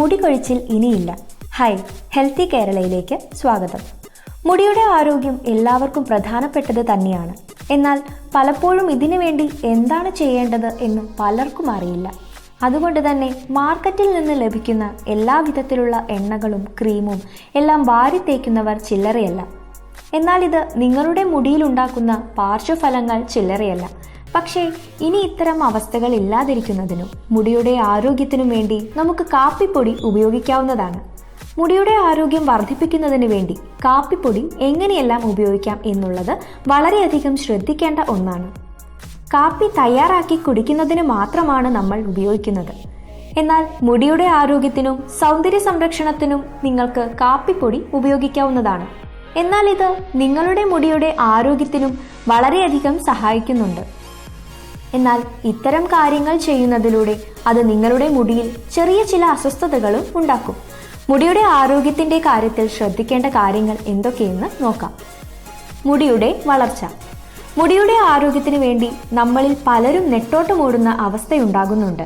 മുടി കൊഴിച്ചിൽ ഇനിയില്ല. ഹായ്, ഹെൽത്തി കേരളയിലേക്ക് സ്വാഗതം. മുടിയുടെ ആരോഗ്യം എല്ലാവർക്കും പ്രധാനപ്പെട്ടത് തന്നെയാണ്. എന്നാൽ പലപ്പോഴും ഇതിനു വേണ്ടി എന്താണ് ചെയ്യേണ്ടത് എന്ന് പലർക്കും അറിയില്ല. അതുകൊണ്ട് തന്നെ മാർക്കറ്റിൽ നിന്ന് ലഭിക്കുന്ന എല്ലാ വിധത്തിലുള്ള എണ്ണകളും ക്രീമും എല്ലാം വാരി തേക്കുന്നവർ ചില്ലറയല്ല. എന്നാൽ ഇത് നിങ്ങളുടെ മുടിയിലുണ്ടാക്കുന്ന പാർശ്വഫലങ്ങൾ ചില്ലറയല്ല. പക്ഷേ ഇനി ഇത്തരം അവസ്ഥകൾ ഇല്ലാതിരിക്കുന്നതിനും മുടിയുടെ ആരോഗ്യത്തിനും വേണ്ടി നമുക്ക് കാപ്പിപ്പൊടി ഉപയോഗിക്കാവുന്നതാണ്. മുടിയുടെ ആരോഗ്യം വർദ്ധിപ്പിക്കുന്നതിന് വേണ്ടി കാപ്പിപ്പൊടി എങ്ങനെയെല്ലാം ഉപയോഗിക്കാം എന്നുള്ളത് വളരെയധികം ശ്രദ്ധിക്കേണ്ട ഒന്നാണ്. കാപ്പി തയ്യാറാക്കി കുടിക്കുന്നതിന് മാത്രമാണ് നമ്മൾ ഉപയോഗിക്കുന്നത്. എന്നാൽ മുടിയുടെ ആരോഗ്യത്തിനും സൗന്ദര്യ സംരക്ഷണത്തിനും നിങ്ങൾക്ക് കാപ്പിപ്പൊടി ഉപയോഗിക്കാവുന്നതാണ്. എന്നാൽ ഇത് നിങ്ങളുടെ മുടിയുടെ ആരോഗ്യത്തിനും വളരെയധികം സഹായിക്കുന്നുണ്ട്. എന്നാൽ ഇത്തരം കാര്യങ്ങൾ ചെയ്യുന്നതിലൂടെ അത് നിങ്ങളുടെ മുടിയിൽ ചെറിയ ചില അസ്വസ്ഥതകളും ഉണ്ടാക്കും. മുടിയുടെ ആരോഗ്യത്തിന്റെ കാര്യത്തിൽ ശ്രദ്ധിക്കേണ്ട കാര്യങ്ങൾ എന്തൊക്കെയെന്ന് നോക്കാം. മുടിയുടെ വളർച്ച. മുടിയുടെ ആരോഗ്യത്തിന് വേണ്ടി നമ്മളിൽ പലരും നെട്ടോട്ടമോടുന്ന അവസ്ഥയുണ്ടാകുന്നുണ്ട്.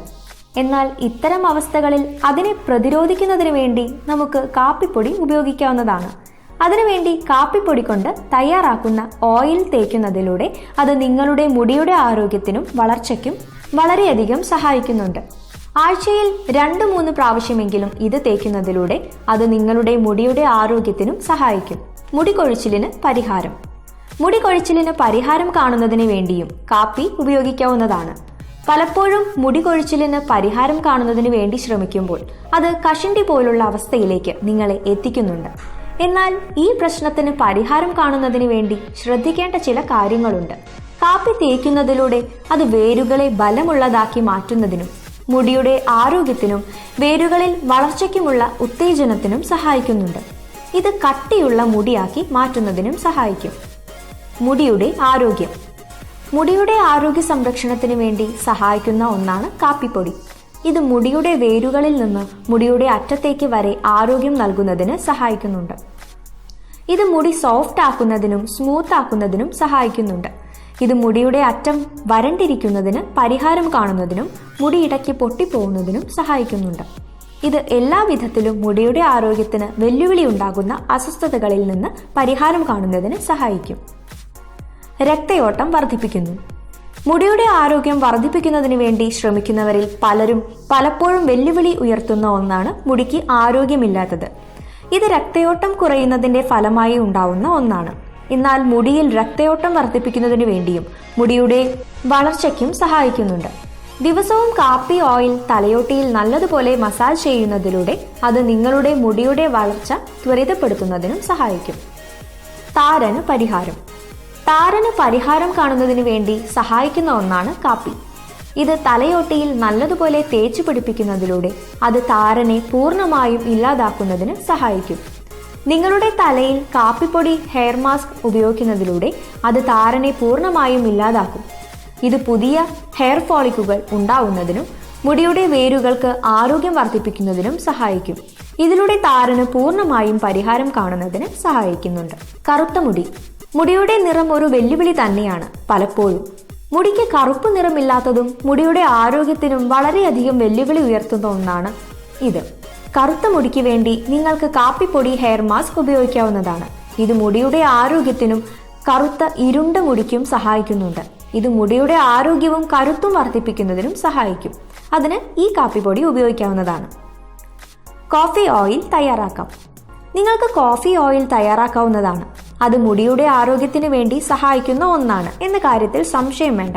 എന്നാൽ ഇത്തരം അവസ്ഥകളിൽ അതിനെ പ്രതിരോധിക്കുന്നതിന് വേണ്ടി നമുക്ക് കാപ്പിപ്പൊടി ഉപയോഗിക്കാവുന്നതാണ്. അതിനുവേണ്ടി കാപ്പിപ്പൊടി കൊണ്ട് തയ്യാറാക്കുന്ന ഓയിൽ തേക്കുന്നതിലൂടെ അത് നിങ്ങളുടെ മുടിയുടെ ആരോഗ്യത്തിനും വളർച്ചയ്ക്കും വളരെയധികം സഹായിക്കുന്നുണ്ട്. ആഴ്ചയിൽ 2-3 പ്രാവശ്യമെങ്കിലും ഇത് തേക്കുന്നതിലൂടെ അത് നിങ്ങളുടെ മുടിയുടെ ആരോഗ്യത്തിനും സഹായിക്കും. മുടി കൊഴിച്ചിലിന് പരിഹാരം. മുടി കൊഴിച്ചിലിന് പരിഹാരം കാണുന്നതിന് വേണ്ടിയും കാപ്പി ഉപയോഗിക്കാവുന്നതാണ്. പലപ്പോഴും മുടി കൊഴിച്ചിലിന് പരിഹാരം കാണുന്നതിന് വേണ്ടി ശ്രമിക്കുമ്പോൾ അത് കഷണ്ടി പോലുള്ള അവസ്ഥയിലേക്ക് നിങ്ങളെ എത്തിക്കുന്നുണ്ട്. എന്നാൽ ഈ പ്രശ്നത്തിന് പരിഹാരം കാണുന്നതിന് വേണ്ടി ശ്രദ്ധിക്കേണ്ട ചില കാര്യങ്ങളുണ്ട്. കാപ്പി തേക്കുന്നതിലൂടെ അത് വേരുകളെ ബലമുള്ളതാക്കി മാറ്റുന്നതിനും മുടിയുടെ ആരോഗ്യത്തിനും വേരുകളിൽ വളർച്ചയ്ക്കുമുള്ള ഉത്തേജനത്തിനും സഹായിക്കുന്നുണ്ട്. ഇത് കട്ടിയുള്ള മുടിയാക്കി മാറ്റുന്നതിനും സഹായിക്കും. മുടിയുടെ ആരോഗ്യം. മുടിയുടെ ആരോഗ്യ സംരക്ഷണത്തിന് വേണ്ടി സഹായിക്കുന്ന ഒന്നാണ് കാപ്പിപ്പൊടി. ഇത് മുടിയുടെ വേരുകളിൽ നിന്ന് മുടിയുടെ അറ്റത്തേക്ക് വരെ ആരോഗ്യം നൽകുന്നതിന് സഹായിക്കുന്നുണ്ട്. ഇത് മുടി സോഫ്റ്റ് ആക്കുന്നതിനും സ്മൂത്ത് ആക്കുന്നതിനും സഹായിക്കുന്നുണ്ട്. ഇത് മുടിയുടെ അറ്റം വരണ്ടിരിക്കുന്നതിന് പരിഹാരം കാണുന്നതിനും മുടി ഇടയ്ക്ക് പൊട്ടിപ്പോകുന്നതിനും സഹായിക്കുന്നുണ്ട്. ഇത് എല്ലാ വിധത്തിലും മുടിയുടെ ആരോഗ്യത്തിന് വെല്ലുവിളി ഉണ്ടാകുന്ന അസ്വസ്ഥതകളിൽ നിന്ന് പരിഹാരം കാണുന്നതിന് സഹായിക്കും. രക്തയോട്ടം വർദ്ധിപ്പിക്കുന്നു. മുടിയുടെ ആരോഗ്യം വർദ്ധിപ്പിക്കുന്നതിന് വേണ്ടി ശ്രമിക്കുന്നവരിൽ പലരും പലപ്പോഴും വെല്ലുവിളി ഉയർത്തുന്ന ഒന്നാണ് മുടിക്ക് ആരോഗ്യമില്ലാത്തത്. ഇത് രക്തയോട്ടം കുറയുന്നതിന്റെ ഫലമായി ഉണ്ടാവുന്ന ഒന്നാണ്. എന്നാൽ മുടിയിൽ രക്തയോട്ടം വർദ്ധിപ്പിക്കുന്നതിന് വേണ്ടിയും മുടിയുടെ വളർച്ചയ്ക്കും സഹായിക്കുന്നുണ്ട്. ദിവസവും കാപ്പി ഓയിൽ തലയോട്ടിയിൽ നല്ലതുപോലെ മസാജ് ചെയ്യുന്നതിലൂടെ അത് നിങ്ങളുടെ മുടിയുടെ വളർച്ച ത്വരിതപ്പെടുത്തുന്നതിനും സഹായിക്കും. താരന് പരിഹാരം. താരന് പരിഹാരം കാണുന്നതിന് വേണ്ടി സഹായിക്കുന്ന ഒന്നാണ് കാപ്പി. ഇത് തലയോട്ടിയിൽ നല്ലതുപോലെ തേച്ചു പിടിപ്പിക്കുന്നതിലൂടെ അത് താരനെ പൂർണ്ണമായും ഇല്ലാതാക്കുന്നതിന് സഹായിക്കും. നിങ്ങളുടെ തലയിൽ കാപ്പിപ്പൊടി ഹെയർ മാസ്ക് ഉപയോഗിക്കുന്നതിലൂടെ അത് താരനെ പൂർണ്ണമായും ഇല്ലാതാക്കും. ഇത് പുതിയ ഹെയർ ഫോളിക്കുകൾ ഉണ്ടാവുന്നതിനും മുടിയുടെ വേരുകൾക്ക് ആരോഗ്യം വർദ്ധിപ്പിക്കുന്നതിനും സഹായിക്കും. ഇതിലൂടെ താരന് പൂർണ്ണമായും പരിഹാരം കാണുന്നതിന് സഹായിക്കുന്നുണ്ട്. കറുത്ത മുടി. മുടിയുടെ നിറം ഒരു വെല്ലുവിളി തന്നെയാണ്. പലപ്പോഴും മുടിക്ക് കറുപ്പ് നിറമില്ലാത്തതും മുടിയുടെ ആരോഗ്യത്തിനും വളരെയധികം വെല്ലുവിളി ഉയർത്തുന്ന ഒന്നാണ് ഇത്. കറുത്ത മുടിക്ക് വേണ്ടി നിങ്ങൾക്ക് കാപ്പിപ്പൊടി ഹെയർ മാസ്ക് ഉപയോഗിക്കാവുന്നതാണ്. ഇത് മുടിയുടെ ആരോഗ്യത്തിനും കറുത്ത ഇരുണ്ട മുടിക്കും സഹായിക്കുന്നുണ്ട്. ഇത് മുടിയുടെ ആരോഗ്യവും കരുത്തും വർദ്ധിപ്പിക്കുന്നതിനും സഹായിക്കും. അതിന് ഈ കാപ്പിപ്പൊടി ഉപയോഗിക്കാവുന്നതാണ്. കോഫി ഓയിൽ തയ്യാറാക്കാം. നിങ്ങൾക്ക് കോഫി ഓയിൽ തയ്യാറാക്കാവുന്നതാണ്. അത് മുടിയുടെ ആരോഗ്യത്തിന് വേണ്ടി സഹായിക്കുന്ന ഒന്നാണ് എന്ന കാര്യത്തിൽ സംശയം വേണ്ട.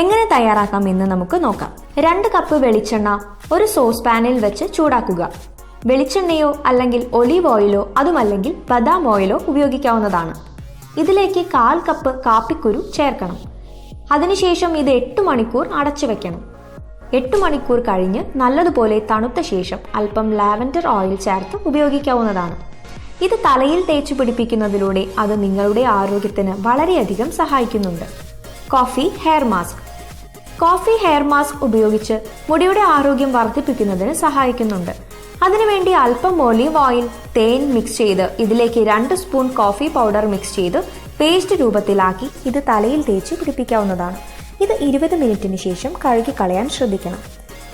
എങ്ങനെ തയ്യാറാക്കാം എന്ന് നമുക്ക് നോക്കാം. 2 കപ്പ് വെളിച്ചെണ്ണ ഒരു സോസ് പാനിൽ വെച്ച് ചൂടാക്കുക. വെളിച്ചെണ്ണയോ അല്ലെങ്കിൽ ഒലീവ് ഓയിലോ അതുമല്ലെങ്കിൽ ബദാം ഓയിലോ ഉപയോഗിക്കാവുന്നതാണ്. ഇതിലേക്ക് 1/4 കപ്പ് കാപ്പിക്കുരു ചേർക്കണം. അതിനുശേഷം ഇത് 8 മണിക്കൂർ അടച്ചു വെക്കണം. 8 മണിക്കൂർ കഴിഞ്ഞ് നല്ലതുപോലെ തണുത്ത ശേഷം അല്പം ലാവൻഡർ ഓയിൽ ചേർത്ത് ഉപയോഗിക്കാവുന്നതാണ്. ഇത് തലയിൽ തേച്ചു പിടിപ്പിക്കുന്നതിലൂടെ അത് നിങ്ങളുടെ ആരോഗ്യത്തിന് വളരെയധികം സഹായിക്കുന്നുണ്ട്. Coffee hair mask. Coffee hair mask ഉപയോഗിച്ച് മുടിയുടെ ആരോഗ്യം വർദ്ധിപ്പിക്കുന്നതിന് സഹായിക്കുന്നുണ്ട്. അതിനുവേണ്ടി അല്പം ഒലീവ് ഓയിൽ തേൻ മിക്സ് ചെയ്ത് ഇതിലേക്ക് 2 സ്പൂൺ കോഫി പൗഡർ മിക്സ് ചെയ്ത് പേസ്റ്റ് രൂപത്തിലാക്കി ഇത് തലയിൽ തേച്ച് പിടിപ്പിക്കാവുന്നതാണ്. ഇത് 20 മിനിറ്റിന് ശേഷം കഴുകി കളയാൻ ശ്രദ്ധിക്കണം.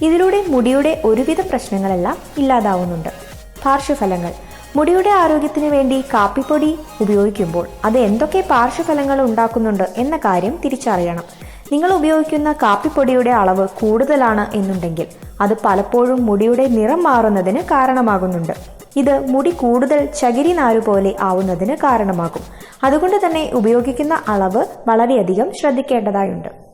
ഇതിലൂടെ മുടിയുടെ ഒരുവിധ പ്രശ്നങ്ങളെല്ലാം ഇല്ലാതാവുന്നുണ്ട്. പാർശ്വഫലങ്ങൾ. മുടിയുടെ ആരോഗ്യത്തിന് വേണ്ടി കാപ്പിപ്പൊടി ഉപയോഗിക്കുമ്പോൾ അത് എന്തൊക്കെ പാർശ്വഫലങ്ങൾ ഉണ്ടാക്കുന്നുണ്ട് എന്ന കാര്യം തിരിച്ചറിയണം. നിങ്ങൾ ഉപയോഗിക്കുന്ന കാപ്പിപ്പൊടിയുടെ അളവ് കൂടുതലാണ് എന്നുണ്ടെങ്കിൽ അത് പലപ്പോഴും മുടിയുടെ നിറം മാറുന്നതിന് കാരണമാകുന്നുണ്ട്. ഇത് മുടി കൂടുതൽ ചകിരി നാരു പോലെ ആവുന്നതിന് കാരണമാകും. അതുകൊണ്ട് തന്നെ ഉപയോഗിക്കുന്ന അളവ് വളരെയധികം ശ്രദ്ധിക്കേണ്ടതായുണ്ട്.